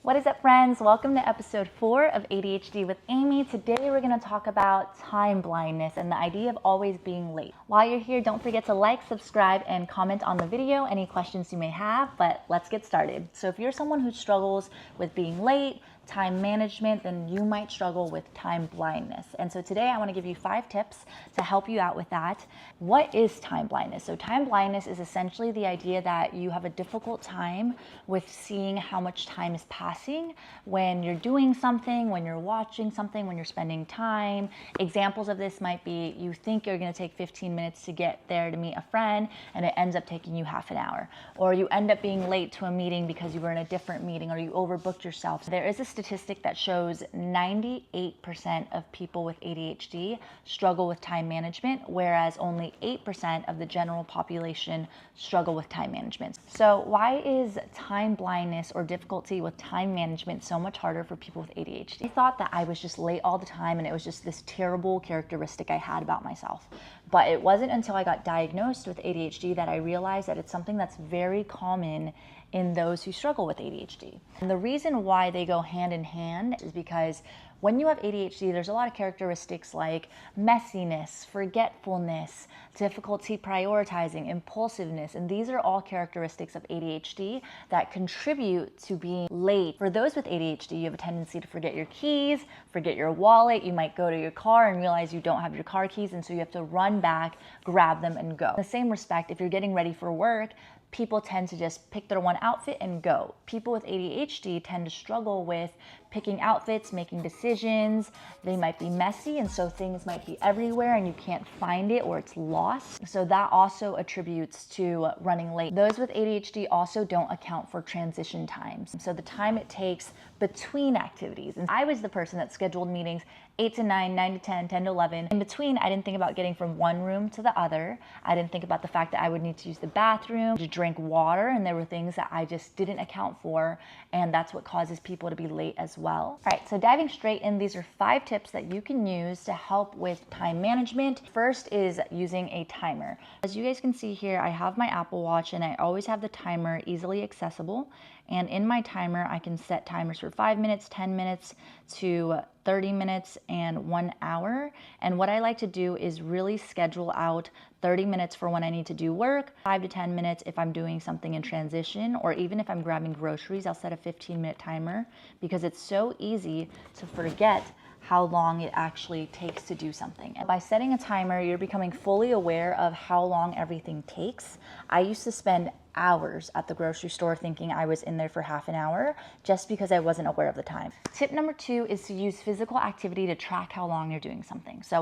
What is up, friends? Welcome to episode 4 of ADHD with Amy. Today we're going to talk about time blindness and the idea of always being late. While you're here, don't forget to like, subscribe, and comment on the video, any questions you may have, but let's get started. So if you're someone who struggles with being late, time management, then you might struggle with time blindness. And so today I want to give you 5 tips to help you out with that. What is time blindness? So time blindness is essentially the idea that you have a difficult time with seeing how much time is passing when you're doing something, when you're watching something, when you're spending time. Examples of this might be you think you're going to take 15 minutes to get there to meet a friend and it ends up taking you half an hour. Or you end up being late to a meeting because you were in a different meeting or you overbooked yourself. There is a statistic that shows 98% of people with ADHD struggle with time management, whereas only 8% of the general population struggle with time management. So why is time blindness or difficulty with time management so much harder for people with ADHD? I thought that I was just late all the time and it was just this terrible characteristic I had about myself. But it wasn't until I got diagnosed with ADHD that I realized that it's something that's very common in those who struggle with ADHD. And the reason why they go hand in hand is because when you have ADHD, there's a lot of characteristics like messiness, forgetfulness, difficulty prioritizing, impulsiveness, and these are all characteristics of ADHD that contribute to being late. For those with ADHD, you have a tendency to forget your keys, forget your wallet. You might go to your car and realize you don't have your car keys, and so you have to run back, grab them, and go. In the same respect, if you're getting ready for work, people tend to just pick their one outfit and go. People with ADHD tend to struggle with picking outfits, making decisions. They might be messy, and so things might be everywhere and you can't find it or it's lost. So that also attributes to running late. Those with ADHD also don't account for transition times. So the time it takes between activities. And I was the person that scheduled meetings 8 to 9, 9 to 10, 10 to 11. In between, I didn't think about getting from one room to the other. I didn't think about the fact that I would need to use the bathroom, to drink water, and there were things that I just didn't account for, and that's what causes people to be late as well. All right, so diving straight in, these are 5 tips that you can use to help with time management. First is using a timer. As you guys can see here, I have my Apple Watch and I always have the timer easily accessible. And in my timer, I can set timers for 5 minutes, 10 minutes to 30 minutes and 1 hour. And what I like to do is really schedule out 30 minutes for when I need to do work, 5 to 10 minutes if I'm doing something in transition, or even if I'm grabbing groceries, I'll set a 15-minute timer because it's so easy to forget how long it actually takes to do something. And by setting a timer, you're becoming fully aware of how long everything takes. I used to spend hours at the grocery store thinking I was in there for half an hour just because I wasn't aware of the time. Tip number 2 is to use physical activity to track how long you're doing something. So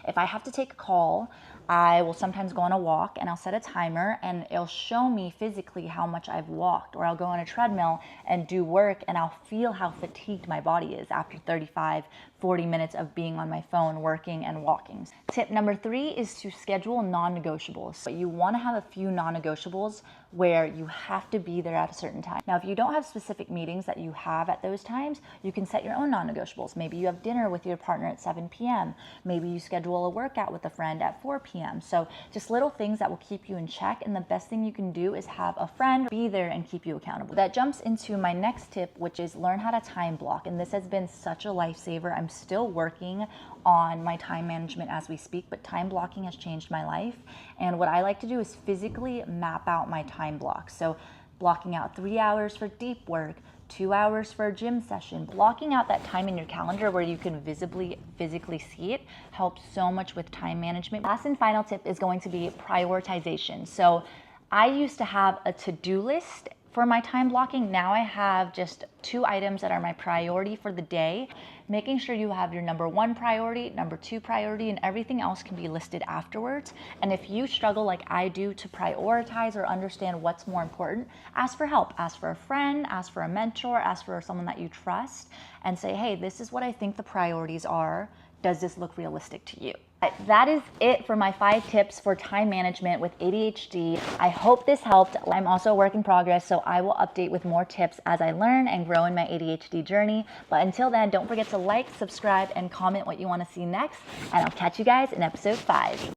if I have to take a call, I will sometimes go on a walk and I'll set a timer and it'll show me physically how much I've walked, or I'll go on a treadmill and do work and I'll feel how fatigued my body is after 35, 40 minutes of being on my phone, working and walking. Tip number 3 is to schedule non-negotiables. So you want to have a few non-negotiables where you have to be there at a certain time. Now, if you don't have specific meetings that you have at those times, you can set your own non-negotiables. Maybe you have dinner with your partner at 7 p.m. Maybe you schedule a workout with a friend at 4 p.m. So just little things that will keep you in check. And the best thing you can do is have a friend be there and keep you accountable. That jumps into my next tip, which is learn how to time block. And this has been such a lifesaver. I'm still working on my time management as we speak, but time blocking has changed my life. And what I like to do is physically map out my time blocks. So blocking out 3 hours for deep work, 2 hours for a gym session. Blocking out that time in your calendar where you can physically see it helps so much with time management. Last and final tip is going to be prioritization. So I used to have a to-do list for my time blocking. Now I have just 2 items that are my priority for the day. Making sure you have your number 1 priority, number 2 priority, and everything else can be listed afterwards. And if you struggle like I do to prioritize or understand what's more important, ask for help. Ask for a friend, ask for a mentor, ask for someone that you trust, and say, hey, this is what I think the priorities are. Does this look realistic to you? That is it for my 5 tips for time management with ADHD. I hope this helped. I'm also a work in progress, so I will update with more tips as I learn and grow in my ADHD journey. But until then, don't forget to like, subscribe, and comment what you want to see next, and I'll catch you guys in episode 5.